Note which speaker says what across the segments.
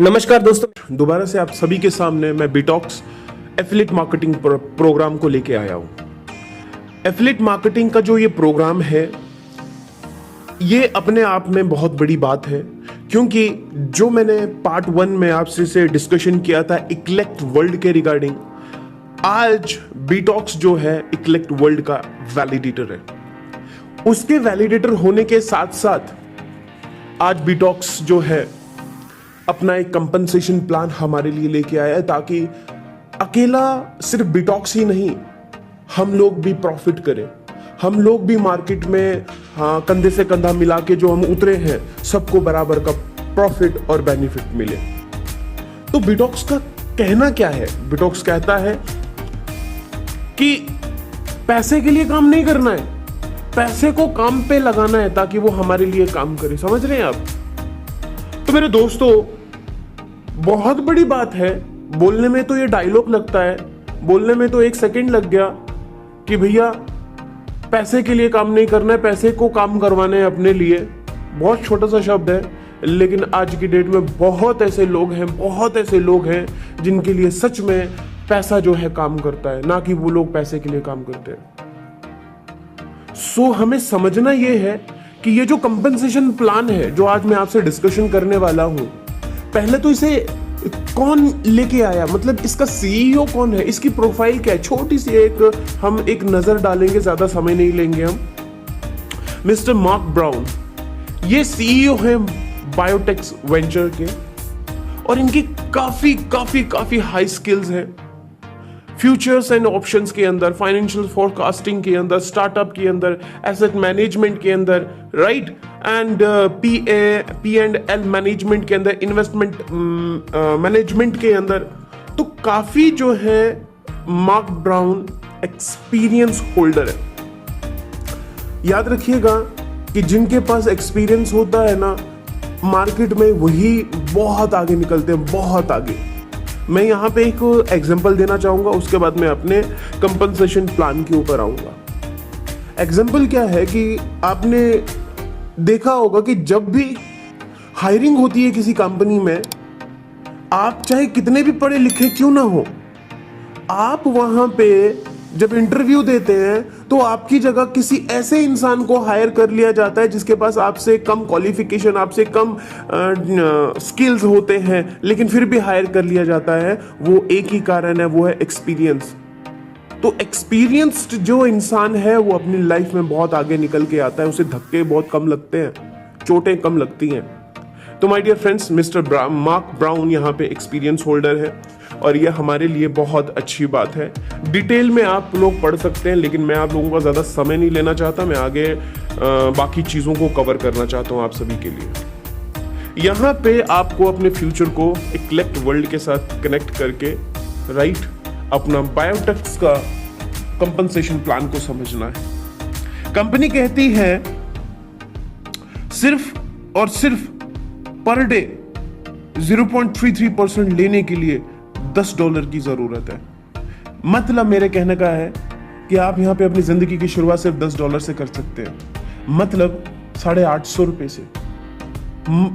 Speaker 1: नमस्कार दोस्तों, दोबारा से आप सभी के सामने मैं बीटॉक्स एफिलिएट मार्केटिंग प्रोग्राम को लेके आया हूं। एफिलिएट मार्केटिंग का जो ये प्रोग्राम है, ये अपने आप में बहुत बड़ी बात है, क्योंकि जो मैंने पार्ट 1 में आपसे से डिस्कशन किया था इक्लेक्ट वर्ल्ड के रिगार्डिंग, आज बीटॉक्स जो है इक्लेक्ट वर्ल्ड का वैलिडेटर है। उसके वैलिडेटर होने के साथ साथ आज बीटॉक्स जो है अपना एक कंपनसेशन प्लान हमारे लिए लेके आया है, ताकि अकेला सिर्फ बीटॉक्स ही नहीं, हम लोग भी प्रॉफिट करें, हम लोग भी मार्केट में कंधे से कंधा मिला के जो हम उतरे हैं, सबको बराबर का प्रॉफिट और बेनिफिट मिले। तो बीटॉक्स का कहना क्या है? बीटॉक्स कहता है कि पैसे के लिए काम नहीं करना है, पैसे को काम पे लगाना है ताकि वो हमारे लिए काम करे। समझ रहे हैं आप? तो मेरे दोस्तों, बहुत बड़ी बात है। बोलने में तो ये डायलॉग लगता है, बोलने में तो 1 सेकंड लग गया कि भैया पैसे के लिए काम नहीं करना है, पैसे को काम करवाना है अपने लिए। बहुत छोटा सा शब्द है, लेकिन आज की डेट में बहुत ऐसे लोग हैं जिनके लिए सच में पैसा जो है काम करता है, ना कि वो लोग पैसे के लिए काम करते हैं। सो हमें समझना ये है कि ये जो कंपनसेशन प्लान है जो आज मैं आपसे डिस्कशन करने वाला हूं, पहले तो इसे कौन लेके आया, मतलब इसका सीईओ कौन है, इसकी प्रोफाइल क्या है, छोटी सी हम एक नजर डालेंगे, ज्यादा समय नहीं लेंगे हम। मिस्टर मार्क ब्राउन, ये सीईओ है बायोटेक्स वेंचर के, और इनकी काफी हाई स्किल्स हैं फ्यूचर्स एंड ऑप्शंस के अंदर, फाइनेंशियल फोरकास्टिंग के अंदर, स्टार्टअप के अंदर, एसेट मैनेजमेंट के अंदर, राइट, एंड P&L मैनेजमेंट के अंदर, इन्वेस्टमेंट मैनेजमेंट के अंदर। तो काफी जो है मार्क ब्राउन एक्सपीरियंस होल्डर है। याद रखिएगा कि जिनके पास एक्सपीरियंस होता है ना, मार्केट में वही बहुत आगे निकलते हैं, बहुत आगे। मैं यहां पे एक एग्जांपल देना चाहूंगा, उसके बाद मैं अपने कंपनसेशन प्लान के ऊपर आऊंगा। एग्जांपल क्या है कि आपने देखा होगा कि जब भी हायरिंग होती है किसी कंपनी में, आप चाहे कितने भी पढ़े लिखे क्यों ना हो, आप वहां पे जब इंटरव्यू देते हैं तो आपकी जगह किसी ऐसे इंसान को हायर कर लिया जाता है जिसके पास आपसे कम क्वालिफिकेशन, आपसे कम स्किल्स होते हैं, लेकिन फिर भी हायर कर लिया जाता है। वो एक ही कारण है, वो है एक्सपीरियंस। तो एक्सपीरियंस्ड जो इंसान है वो अपनी लाइफ में बहुत आगे निकल के आता है, उसे धक्के बहुत कम लगते हैं, चोटें कम लगती हैं। तो my dear friends, mister Mark Brown यहाँ पे एक्सपीरियंस होल्डर है, और ये हमारे लिए बहुत अच्छी बात है। डिटेल में आप लोग पढ़ सकते हैं, लेकिन मैं आप लोगों का ज़्यादा समय नहीं लेना चाहता। मैं आगे बाकी चीज़ों को कवर करना चाहता हूँ आप सभी के लिए। यहाँ पे आपको अपने फ्यूचर को इक्लेक्ट वर्ल्ड के साथ कनेक्ट करके, राइट, अपना बायोटेक्स का कंपनसेशन प्लान को समझना है। कंपनी कहती है सिर्फ और सिर्फ पर डे 0.33% लेने के लिए $10 की जरूरत है। मतलब मेरे कहने का है कि आप यहां पे अपनी जिंदगी की शुरुआत सिर्फ $10 से कर सकते हैं, मतलब 850 रुपए से।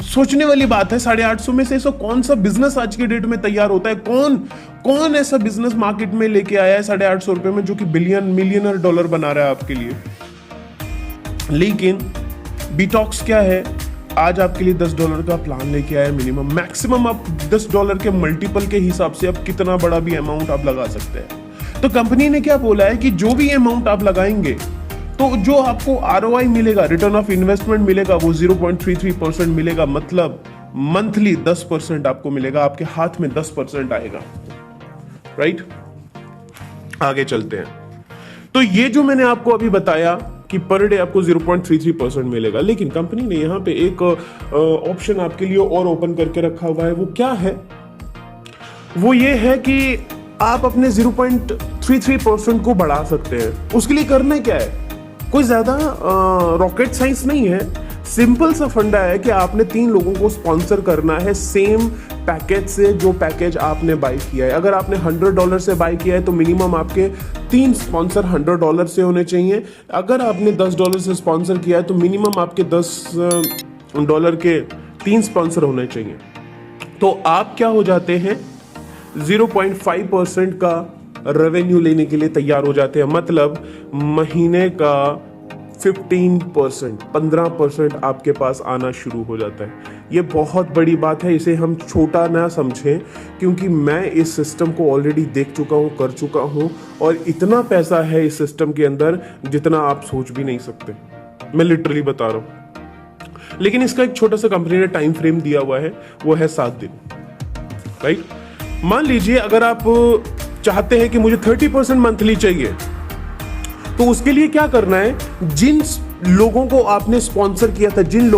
Speaker 1: सोचने वाली बात है, 850 में से ऐसा कौन सा बिजनेस आज के डेट में तैयार होता है? कौन ऐसा बिजनेस मार्केट में लेके आया है 850 रुपए में, जो कि मिलियनर डॉलर बना रहा है आपके लिए? लेकिन बीटॉक्स क्या है, आज आपके लिए $10 का प्लान लेके आया। मिनिमम मैक्सिमम आप $10 के मल्टीपल के हिसाब से आप कितना बड़ा भी अमाउंट आप लगा सकते हैं। तो कंपनी ने क्या बोला है कि जो भी अमाउंट आप लगाएंगे, तो जो आपको ROI मिलेगा, रिटर्न ऑफ इन्वेस्टमेंट मिलेगा, वो 0.33% मिलेगा। मतलब मंथली 10% आपको मिलेगा, आपके हाथ में 10% आएगा, राइट। आगे चलते हैं। तो ये जो मैंने आपको अभी बताया कि पर डे आपको 0.33% मिलेगा, लेकिन कंपनी ने यहाँ पे एक ऑप्शन आपके लिए और ओपन करके रखा हुआ है। वो क्या है? वो ये है कि आप अपने 0.33% को बढ़ा सकते हैं। उसके लिए करना क्या है? कोई ज्यादा रॉकेट साइंस नहीं है, सिंपल सा फंडा है कि आपने 3 लोगों को स्पॉन्सर करना है सेम पैकेज से, जो पैकेज आपने बाय किया है। अगर आपने $100 से बाय किया है तो मिनिमम आपके 3 स्पॉन्सर $100 से होने चाहिए। अगर आपने $10 से स्पॉन्सर किया है तो मिनिमम आपके $10 के 3 स्पॉन्सर होने चाहिए। तो आप क्या हो जाते हैं, 0.5% का रेवेन्यू लेने के लिए तैयार हो जाते हैं। मतलब महीने का 15% आपके पास आना शुरू हो जाता है। ये बहुत बड़ी बात है, इसे हम छोटा ना समझें, क्योंकि मैं इस सिस्टम को ऑलरेडी देख चुका हूँ, कर चुका हूँ, और इतना पैसा है इस सिस्टम के अंदर जितना आप सोच भी नहीं सकते। मैं लिटरली बता रहा हूँ। लेकिन इसका एक छोटा सा कंपनी ने टाइम फ्रेम दिया हुआ है, वो है 7 दिन, राइट। मान लीजिए अगर आप चाहते हैं कि मुझे 30% मंथली चाहिए, तो उसके लिए क्या करना है, जिन लोगों को आपने स्पॉन्सर किया था, 3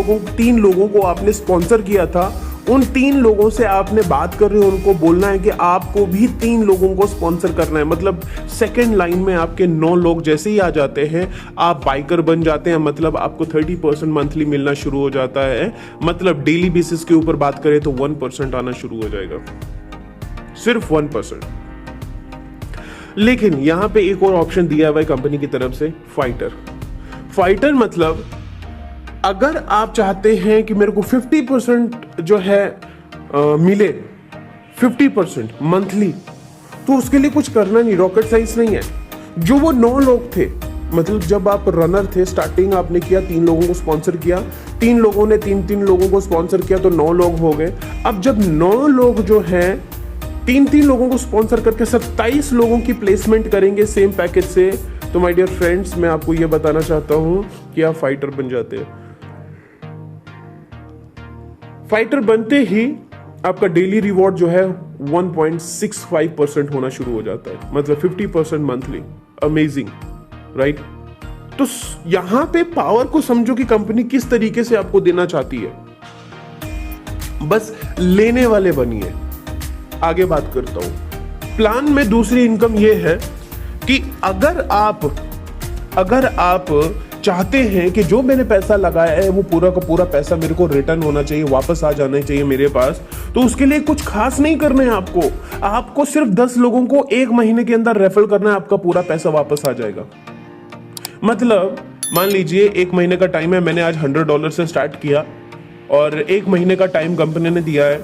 Speaker 1: लोगों को आपने स्पॉन्सर किया था, उन 3 लोगों से आपने बात कर रहे हो, उनको बोलना है कि आपको भी 3 लोगों को स्पॉन्सर करना है। मतलब सेकंड लाइन में आपके 9 लोग जैसे ही आ जाते हैं, आप बाइकर बन जाते हैं। मतलब आपको 30% मंथली मिलना शुरू हो जाता है। मतलब डेली बेसिस के ऊपर बात करें तो 1% आना शुरू हो जाएगा, सिर्फ 1%। लेकिन यहां पे एक और ऑप्शन दिया हुआ है कंपनी की तरफ से, फाइटर मतलब अगर आप चाहते हैं कि मेरे को 50% जो है मिले, 50% मंथली, तो उसके लिए कुछ करना नहीं, रॉकेट साइंस नहीं है। जो वो 9 लोग थे, मतलब जब आप रनर थे, स्टार्टिंग आपने किया, 3 लोगों को स्पॉन्सर किया, 3 लोगों ने 3 लोगों को स्पॉन्सर किया, तो 9 लोग हो गए। अब जब 9 लोग जो हैं 3 लोगों को स्पॉन्सर करके 27 लोगों की प्लेसमेंट करेंगे सेम पैकेज से, तो माय डियर फ्रेंड्स, मैं आपको यह बताना चाहता हूं कि आप फाइटर बन जाते हैं। फाइटर बनते ही आपका डेली रिवॉर्ड जो है 1.65% होना शुरू हो जाता है, मतलब 50% मंथली। Amazing, right. तो यहां पे पावर को समझो कि कंपनी किस तरीके से आपको देना चाहती है, बस लेने वाले बनिए। आगे बात करता हूं। प्लान में दूसरी इनकम यह है कि अगर आप चाहते हैं कि जो मैंने पैसा लगाया है वो पूरा का पूरा पैसा मेरे को रिटर्न होना चाहिए, वापस आ जाना चाहिए मेरे पास, तो उसके लिए कुछ खास नहीं करना है आपको सिर्फ 10 लोगों को 1 महीने के अंदर रेफर करना है, आपका पूरा पैसा वापस आ जाएगा। मतलब मान लीजिए 1 महीने का टाइम है, मैंने आज $100 से स्टार्ट किया और 1 महीने का टाइम कंपनी ने दिया है।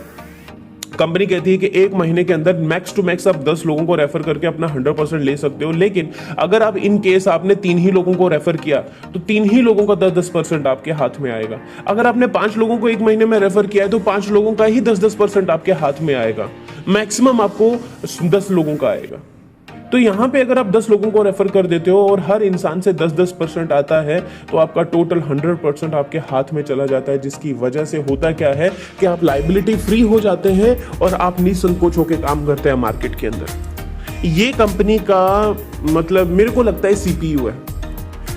Speaker 1: कंपनी कहती है कि 1 महीने के अंदर मैक्स टू मैक्स आप 10 लोगों को रेफर करके अपना 100% ले सकते हो। लेकिन अगर आप इन केस आपने 3 ही लोगों को रेफर किया, तो 3 ही लोगों का 10% आपके हाथ में आएगा। अगर आपने 5 लोगों को 1 महीने में रेफर किया है, तो 5 लोगों का ही 10% आपके हाथ में आएगा। मैक्सिमम आपको 10 लोगों का आएगा। तो यहां पे अगर आप 10 लोगों को रेफर कर देते हो और हर इंसान से 10% आता है, तो आपका टोटल 100% आपके हाथ में चला जाता है, जिसकी वजह से होता क्या है कि आप लायबिलिटी फ्री हो जाते हैं और आप निसंकोच होकर काम करते हैं मार्केट के अंदर। ये कंपनी का मतलब मेरे को लगता है CPU है,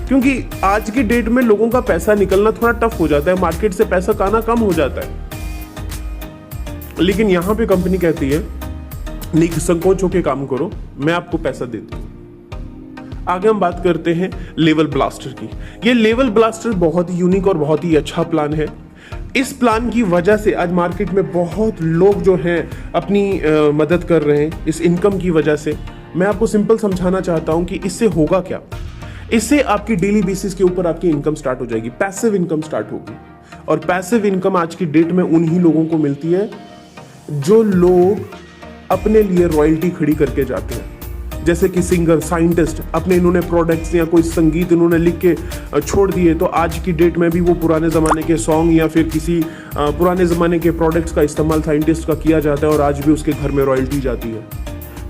Speaker 1: क्योंकि आज की डेट में लोगों का पैसा निकलना थोड़ा टफ हो जाता है, मार्केट से पैसा आना कम हो जाता है। लेकिन यहां पे कंपनी कहती है निसंकोच होकर काम करो, मैं आपको पैसा देती हूं। आगे हम बात करते हैं लेवल ब्लास्टर की। ये लेवल ब्लास्टर बहुत ही यूनिक और बहुत ही अच्छा प्लान है। इस प्लान की वजह से आज मार्केट में बहुत लोग जो हैं अपनी मदद कर रहे हैं इस इनकम की वजह से। मैं आपको सिंपल समझाना चाहता हूं कि इससे होगा क्या। इससे आपकी डेली बेसिस के ऊपर आपकी इनकम स्टार्ट हो जाएगी, पैसिव इनकम स्टार्ट होगी। और पैसिव इनकम आज की डेट में उन्हीं लोगों को मिलती है जो लोग अपने लिए रॉयल्टी खड़ी करके जाते हैं। जैसे कि सिंगर, साइंटिस्ट, अपने इन्होंने प्रोडक्ट्स या कोई संगीत इन्होंने लिख के छोड़ दिए, तो आज की डेट में भी वो पुराने ज़माने के सॉन्ग या फिर किसी पुराने ज़माने के प्रोडक्ट्स का इस्तेमाल साइंटिस्ट का किया जाता है और आज भी उसके घर में रॉयल्टी जाती है।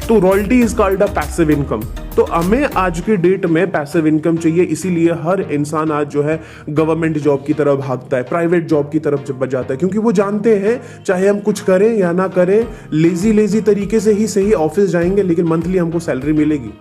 Speaker 1: तो royalty is called a passive income. तो हमें आज की डेट में पैसिव इनकम चाहिए, इसीलिए हर इंसान आज जो है गवर्नमेंट जॉब की तरफ भागता है, प्राइवेट जॉब की तरफ जाता है, क्योंकि वो जानते हैं चाहे हम कुछ करें या ना करें, लेजी तरीके से ही सही ऑफिस जाएंगे लेकिन मंथली हमको सैलरी मिलेगी।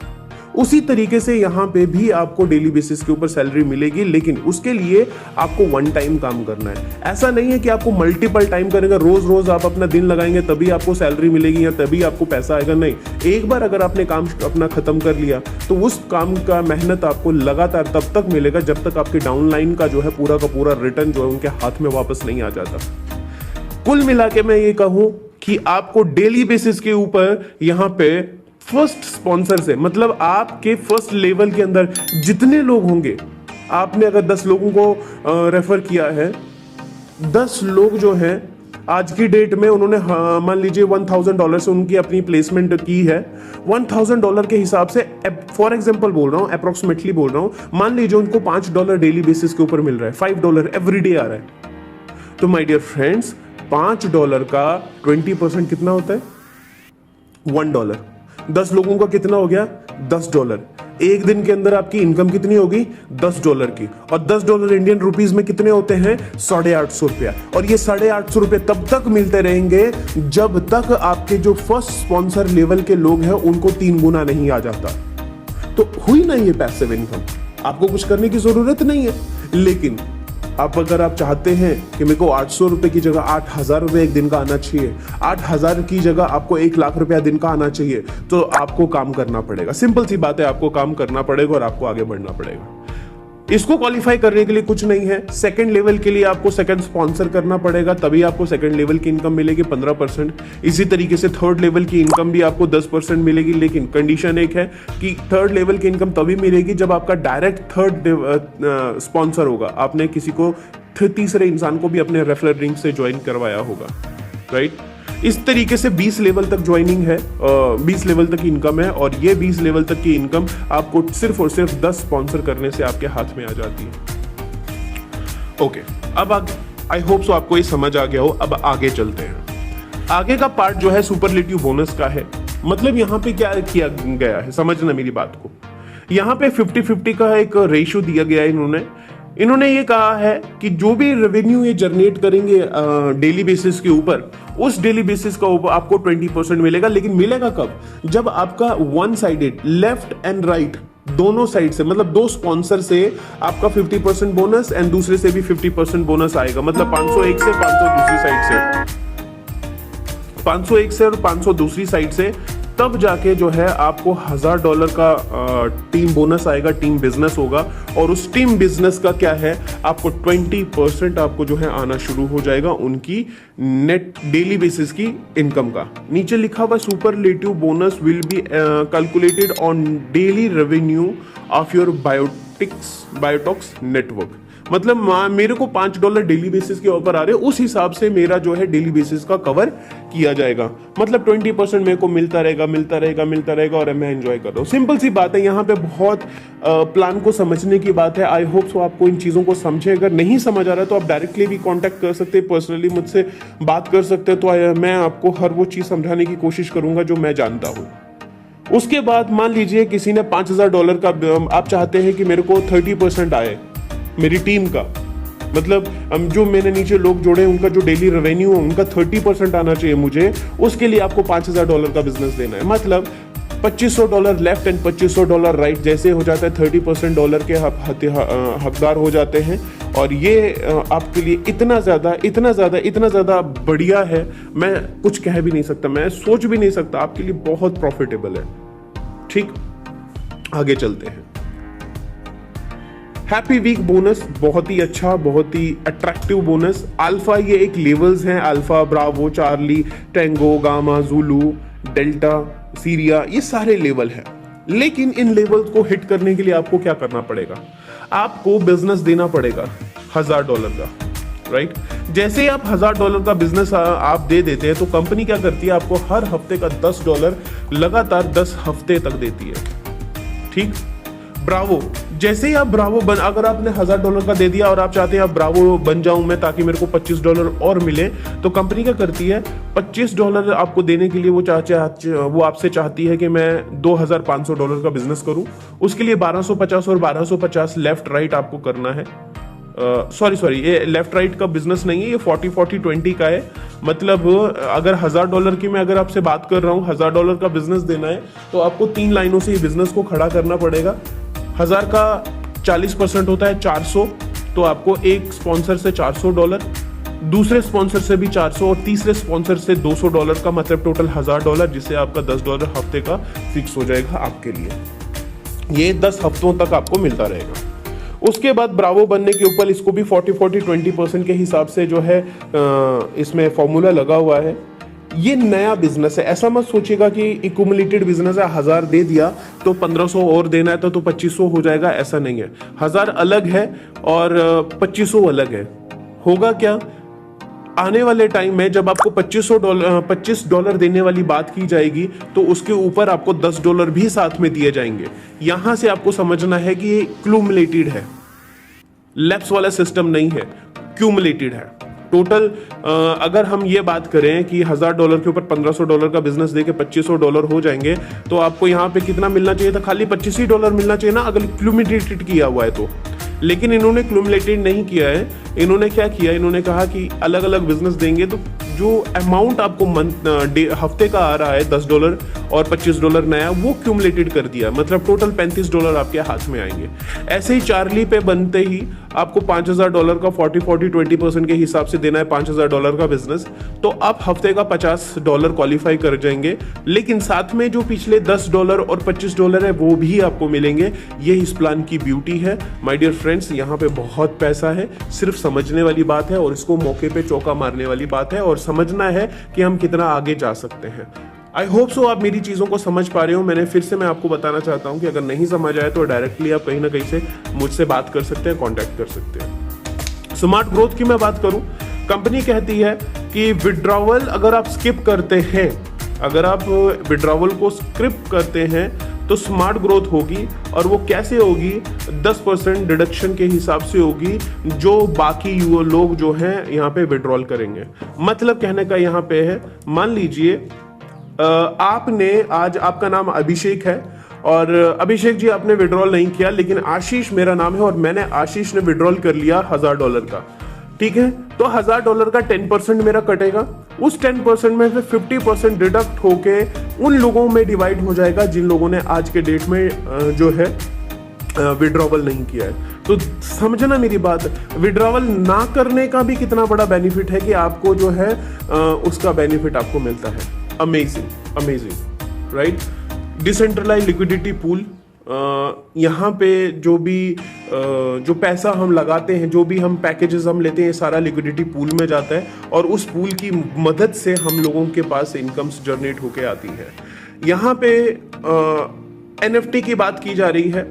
Speaker 1: उसी तरीके से यहाँ पे भी आपको डेली बेसिस के ऊपर सैलरी मिलेगी, लेकिन उसके लिए आपको 1 टाइम काम करना है। ऐसा नहीं है कि आपको मल्टीपल टाइम करेंगे, रोज आप अपना दिन लगाएंगे तभी आपको सैलरी मिलेगी या तभी आपको पैसा आएगा। नहीं, एक बार अगर आपने काम अपना खत्म कर लिया तो उस काम का मेहनत आपको लगातार तब तक मिलेगा जब तक आपके डाउनलाइन का जो है पूरा का पूरा रिटर्न जो है उनके हाथ में वापस नहीं आ जाता। कुल मिला के मैं ये कहूं कि आपको डेली बेसिस के ऊपर यहाँ पे फर्स्ट स्पॉन्सर से, मतलब आपके फर्स्ट लेवल के अंदर जितने लोग होंगे, आपने अगर 10 लोगों को रेफर किया है, 10 लोग जो हैं आज की डेट में उन्होंने मान लीजिए $1000 से उनकी अपनी प्लेसमेंट की है। $1000 के हिसाब से, फॉर एग्जांपल बोल रहा हूं, अप्रोक्सीमेटली बोल रहा हूं, मान लीजिए उनको $5 डेली बेसिस के ऊपर मिल रहा है, $5 एवरीडे आ रहा है। तो माय डियर फ्रेंड्स, $5 का 20% कितना होता है? $1। 10 लोगों का कितना हो गया? $10। एक दिन के अंदर आपकी इनकम कितनी होगी? $10 की। और $10 इंडियन रुपीस में कितने होते हैं? 850 रुपया। और ये 850 रुपये तब तक मिलते रहेंगे जब तक आपके जो फर्स्ट स्पॉन्सर लेवल के लोग हैं उनको 3 गुना नहीं आ जाता। तो हुई ना ये पैसिव इनकम। आपको कुछ करने की जरूरत नहीं है। लेकिन अगर आप चाहते हैं कि मेरे को 800 रुपए की जगह 8000 रुपए एक दिन का आना चाहिए, 8000 की जगह आपको 1 लाख रुपया दिन का आना चाहिए, तो आपको काम करना पड़ेगा। सिंपल सी बात है, आपको काम करना पड़ेगा और आपको आगे बढ़ना पड़ेगा। इसको क्वालिफाई करने के लिए कुछ नहीं है। सेकंड लेवल के लिए आपको सेकंड स्पॉन्सर करना पड़ेगा, तभी आपको सेकंड लेवल की इनकम मिलेगी 15%। इसी तरीके से थर्ड लेवल की इनकम भी आपको 10% मिलेगी। लेकिन कंडीशन एक है कि थर्ड लेवल की इनकम तभी मिलेगी जब आपका डायरेक्ट थर्ड स्पॉन्सर होगा। आपने किसी को तीसरे इंसान को भी अपने रेफरल लिंक से ज्वाइन करवाया होगा, राइट। इस तरीके से 20 लेवल तक ज्वाइनिंग है, 20 लेवल तक इनकम है। और ये 20 लेवल तक की इनकम आपको सिर्फ और सिर्फ 10 स्पॉन्सर करने से आपके हाथ में आ जाती है। ओके, अब आई होप सो आपको ये समझ आ गया हो। अब आगे चलते हैं। आगे का पार्ट जो है सुपरलेटिव बोनस का है। मतलब यहाँ पे क्या किया गया है, समझना मेरी बात को। यहाँ पे 50-50 का एक रेशियो दिया गया है। इन्होंने ये कहा है कि जो भी रेवेन्यू ये जनरेट करेंगे डेली बेसिस के ऊपर, उस डेली बेसिस का ऊपर आपको 20% मिलेगा। लेकिन मिलेगा कब? जब आपका one sided, left and right दोनों साइड से, मतलब 2 स्पॉन्सर से आपका 50% बोनस एंड दूसरे से भी 50% बोनस आएगा। मतलब 501 से 500 दूसरी साइड से, 501 से और 500 दूसरी साइड से, तब जाके जो है आपको $1000 का टीम बोनस आएगा, टीम बिजनेस होगा। और उस टीम बिजनेस का क्या है, आपको 20% आपको जो है आना शुरू हो जाएगा उनकी नेट डेली बेसिस की इनकम का। नीचे लिखा हुआ superlative bonus will be calculated on daily revenue of your Biotox network. मतलब मेरे को $5 डेली बेसिस के ऊपर आ रहे, उस हिसाब से मेरा जो है डेली बेसिस का कवर किया जाएगा। मतलब 20% मेरे को मिलता रहेगा और मैं एंजॉय कर रहा हूँ। सिंपल सी बात है, यहाँ पे बहुत प्लान को समझने की बात है। आई होप सो आपको इन चीज़ों को समझे। अगर नहीं समझ आ रहा है तो आप डायरेक्टली भी कॉन्टैक्ट कर सकते हैं, पर्सनली मुझसे बात कर सकते हैं। तो मैं आपको हर वो चीज़ समझाने की कोशिश करूंगा जो मैं जानता हूँ। उसके बाद मान लीजिए किसी ने $5000 का, आप चाहते हैं कि मेरे को 30% आए मेरी टीम का, मतलब जो मैंने नीचे लोग जोड़े उनका जो डेली रेवेन्यू है उनका 30% आना चाहिए मुझे। उसके लिए आपको $5000 का बिजनेस देना है। मतलब $2500 लेफ्ट एंड $2500 राइट जैसे हो जाता है, 30% के हकदार हो जाते हैं। और ये आपके लिए इतना ज़्यादा बढ़िया है, मैं कुछ कह भी नहीं सकता, मैं सोच भी नहीं सकता। आपके लिए बहुत प्रॉफिटेबल है। ठीक, आगे चलते हैं। हैप्पी वीक बोनस बहुत ही अच्छा, बहुत ही अट्रैक्टिव बोनस। अल्फा, ये एक लेवल्स हैं, alpha, Bravo, Charlie, Tengo, gamma, Zulu, delta, Syria, ये सारे लेवल हैं। लेकिन इन लेवल्स को हिट करने के लिए आपको क्या करना पड़ेगा? आपको बिजनेस देना पड़ेगा $1000 का, राइट। जैसे ही आप $1000 का बिजनेस आप दे देते हैं तो कंपनी क्या करती है, आपको हर हफ्ते का $10 लगातार 10 हफ्ते तक देती है। ठीक। ब्रावो, जैसे ही आप ब्रावो अगर आपने $1000 का दे दिया और आप चाहते हैं आप ब्रावो बन जाऊं मैं ताकि मेरे को $25 और मिले, तो कंपनी क्या करती है, $25 आपको देने के लिए वो आपसे चाहती है कि मैं $2500 का बिजनेस करूं। उसके लिए 1250 और 1250 लेफ्ट राइट आपको करना है। सॉरी, ये लेफ्ट राइट का बिजनेस नहीं है, ये 40-40-20 का है। मतलब अगर $1000 की मैं अगर आपसे बात कर रहा हूँ, $1000 का बिजनेस देना है तो आपको 3 लाइनों से ये बिजनेस को खड़ा करना पड़ेगा। 1000 का 40% होता है 400, तो आपको एक स्पॉन्सर से $400, दूसरे स्पॉन्सर से भी 400 और तीसरे स्पॉन्सर से $200 का, मतलब टोटल $1000, जिससे आपका $10 हफ्ते का फिक्स हो जाएगा आपके लिए। ये 10 हफ्तों तक आपको मिलता रहेगा। उसके बाद ब्रावो बनने के ऊपर इसको भी 40-40-20% के हिसाब से जो है इसमें फॉर्मूला लगा हुआ है। ये नया बिजनेस है, ऐसा मत सोचिएगा कि इक्यूमुलेटेड बिजनेस है, 1000 दे दिया तो 1500 और देना है तो 2500 हो जाएगा, ऐसा नहीं है। 1000 अलग है और 2500 अलग है। होगा क्या, आने वाले टाइम में जब आपको $25 देने वाली बात की जाएगी तो उसके ऊपर आपको $10 भी साथ में दिए जाएंगे। यहां से आपको समझना है कि ये क्यूमुलेटेड है, लैप्स वाला सिस्टम नहीं है, क्यूमुलेटेड है। टोटल अगर हम ये बात करें कि $1000 के ऊपर $1500 का बिजनेस देके $2500 हो जाएंगे, तो आपको यहाँ पे कितना मिलना चाहिए था? खाली $25 मिलना चाहिए ना, अगर क्यूमुलेटेड किया हुआ है तो। लेकिन इन्होंने क्यूमुलेटेड नहीं किया है। इन्होंने क्या किया, इन्होंने कहा कि अलग अलग बिजनेस देंगे तो जो अमाउंट आपको हफ्ते का आ रहा है $10 और $25 नया, वो क्यूमुलेटेड कर दिया, मतलब टोटल $35 आपके हाथ में आएंगे। ऐसे ही चार्ली पे बनते ही आपको $5000 का 40-40-20% के हिसाब से देना है $5000 का बिजनेस, तो आप हफ्ते का $50 क्वालिफाई कर जाएंगे। लेकिन साथ में जो पिछले $10 और $25 है वो भी आपको मिलेंगे। ये इस प्लान की ब्यूटी है माय डियर फ्रेंड्स। यहाँ पे बहुत पैसा है, सिर्फ समझने वाली बात है और इसको मौके पे चौका मारने वाली बात है और समझना है कि हम कितना आगे जा सकते हैं। आई होप सो आप मेरी चीज़ों को समझ पा रहे हो। मैं आपको बताना चाहता हूं कि अगर नहीं समझ आए तो डायरेक्टली आप कहीं ना कहीं से मुझसे बात कर सकते हैं, कांटेक्ट कर सकते हैं। स्मार्ट ग्रोथ की मैं बात करूं, कंपनी कहती है कि विड्रॉवल अगर आप स्किप करते हैं, अगर आप विड्रॉवल को स्किप करते हैं तो स्मार्ट ग्रोथ होगी। और वो कैसे होगी? 10% डिडक्शन के हिसाब से होगी जो बाकी लोग जो हैं यहाँ पे विड्रॉल करेंगे। मतलब कहने का यहाँ पे है, मान लीजिए आपने आज, आपका नाम अभिषेक है और अभिषेक जी आपने विड्रॉल नहीं किया, लेकिन आशीष मेरा नाम है और मैंने आशीष ने विड्रॉल कर लिया $1000 का, ठीक है? तो $1000 का 10% मेरा कटेगा। उस 10% में से 50% डिडक्ट होके उन लोगों में डिवाइड हो जाएगा जिन लोगों ने आज के डेट में जो है विड्रॉवल नहीं किया है। तो समझना मेरी बात, विड्रॉवल ना करने का भी कितना बड़ा बेनिफिट है कि आपको जो है उसका बेनिफिट आपको मिलता है। Amazing amazing, right? Decentralize liquidity pool, यहाँ पे जो भी जो पैसा हम लगाते हैं, जो भी हम पैकेजेस हम लेते हैं, सारा लिक्विडिटी पूल में जाता है और उस पूल की मदद से हम लोगों के पास इनकम्स जनरेट होके आती है। यहाँ पे NFT की बात की जा रही है,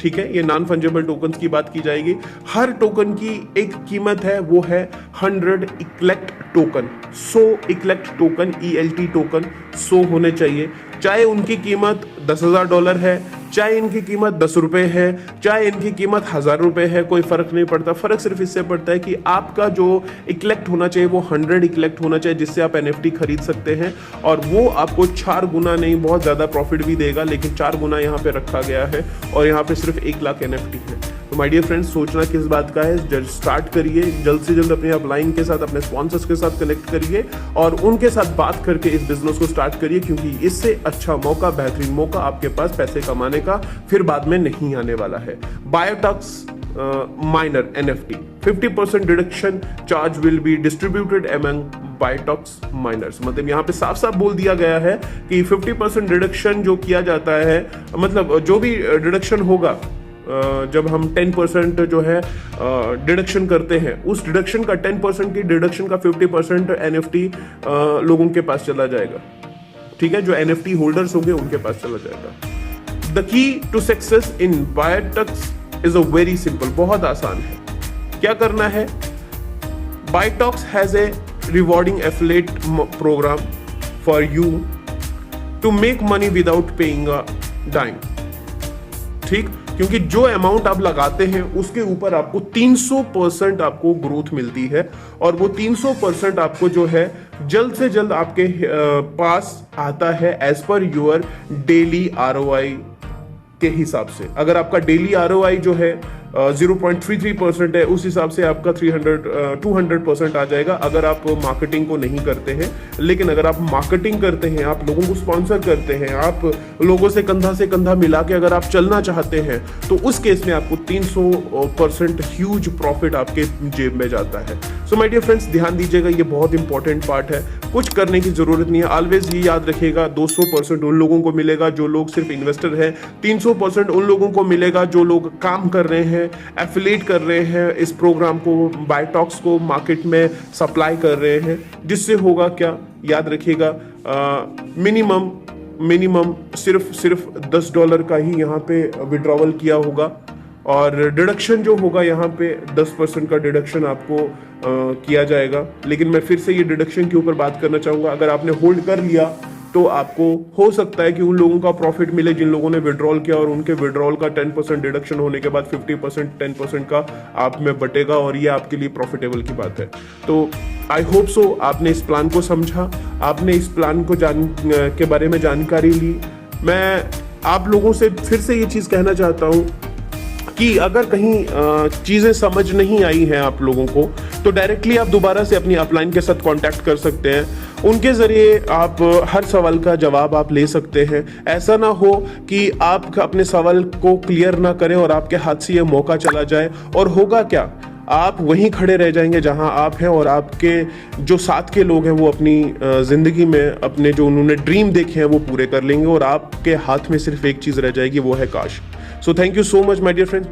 Speaker 1: ठीक है? ये नॉन फंजेबल टोकन्स की बात की जाएगी। हर टोकन की एक कीमत है, वो है 100 इक्लेक्ट टोकन, 100 इक्लेक्ट टोकन, ELT टोकन 100 होने चाहिए। चाहे उनकी कीमत $10,000 है, चाहे इनकी कीमत ₹10 है, चाहे इनकी कीमत ₹1000 है, कोई फर्क नहीं पड़ता। फर्क सिर्फ इससे पड़ता है कि आपका जो इक्लेक्ट होना चाहिए वो 100 इक्लेक्ट होना चाहिए, जिससे आप NFT खरीद सकते हैं और वो आपको 4 गुना नहीं, बहुत ज्यादा प्रॉफिट भी देगा, लेकिन 4 गुना यहाँ पे रखा गया है और यहाँ पे सिर्फ 1 लाख NFT है। तो माय डियर फ्रेंड्स, सोचना किस बात का है, स्टार्ट करिए जल्द से जल्द, अपने अपलाइन के साथ, अपने स्पॉन्सर्स के साथ कनेक्ट करिए और उनके साथ बात करके इस बिजनेस को स्टार्ट करिए, क्योंकि इससे अच्छा मौका, बेहतरीन मौका आपके पास पैसे कमाने का फिर बाद में नहीं आने वाला है। Biotox miner NFT 50% deduction charge will be distributed among Biotox miners. मतलब यहाँ पे साफ साफ बोल दिया गया है कि 50% डिडक्शन जो किया जाता है, मतलब जो भी डिडक्शन होगा, जब हम 10% जो है डिडक्शन करते हैं, उस डिडक्शन का 10% की डिडक्शन का 50% NFT लोगों के पास चला जाएगा, ठीक है? जो NFT होल्डर्स होंगे उनके पास चला जाएगा। The key to success in Biotox is a very simple, बहुत आसान है। क्या करना है? Biotox has a rewarding affiliate program for you to make money without paying a dime, ठीक? क्योंकि जो अमाउंट आप लगाते हैं उसके ऊपर आपको 300% आपको ग्रोथ मिलती है और वो 300% आपको जो है जल्द से जल्द आपके पास आता है as per your daily ROI के हिसाब से। अगर आपका डेली ROI जो है 0.33% है, उस हिसाब से आपका 200% आ जाएगा अगर आप मार्केटिंग को नहीं करते हैं। लेकिन अगर आप मार्केटिंग करते हैं, आप लोगों को स्पॉन्सर करते हैं, आप लोगों से कंधा मिला के अगर आप चलना चाहते हैं, तो उस केस में आपको 300% ह्यूज प्रॉफिट आपके जेब में जाता है। सो माय डियर फ्रेंड्स, ध्यान दीजिएगा, ये बहुत इंपॉर्टेंट पार्ट है, कुछ करने की जरूरत नहीं है। ऑलवेज ये याद रखिएगा, 200% उन लोगों को मिलेगा जो लोग सिर्फ इन्वेस्टर हैं, 300% उन लोगों को मिलेगा जो लोग काम कर रहे हैं, एफिलिएट कर रहे हैं, इस प्रोग्राम को, बायोटॉक्स को मार्केट में सप्लाई कर रहे हैं। जिससे होगा क्या, याद रखिएगा, मिनिमम सिर्फ $10 का ही यहाँ पे विड्रॉवल किया होगा और डिडक्शन जो होगा यहाँ पे 10% का डिडक्शन आपको किया जाएगा। लेकिन मैं फिर से ये डिडक्शन के ऊपर बात करना चाहूँगा, अगर आपने होल्ड कर लिया तो आपको हो सकता है कि उन लोगों का प्रॉफिट मिले जिन लोगों ने विड्रॉल किया और उनके विड्रॉल का 10% डिडक्शन होने के बाद 50% 10% का आप में बटेगा और ये आपके लिए प्रॉफिटेबल की बात है। तो आई होप सो आपने इस प्लान को समझा, आपने इस प्लान को के बारे में जानकारी ली। मैं आप लोगों से फिर से ये चीज़ कहना चाहता हूँ कि अगर कहीं चीज़ें समझ नहीं आई हैं आप लोगों को, तो डायरेक्टली आप दोबारा से अपनी अपलाइन के साथ कांटेक्ट कर सकते हैं। उनके ज़रिए आप हर सवाल का जवाब आप ले सकते हैं। ऐसा ना हो कि आप अपने सवाल को क्लियर ना करें और आपके हाथ से ये मौका चला जाए, और होगा क्या, आप वहीं खड़े रह जाएंगे जहां आप हैं, और आपके जो साथ के लोग हैं वो अपनी ज़िंदगी में अपने जो उन्होंने ड्रीम देखे हैं वो पूरे कर लेंगे, और आपके हाथ में सिर्फ एक चीज़ रह जाएगी, वो है काश। So thank you so much my dear friends.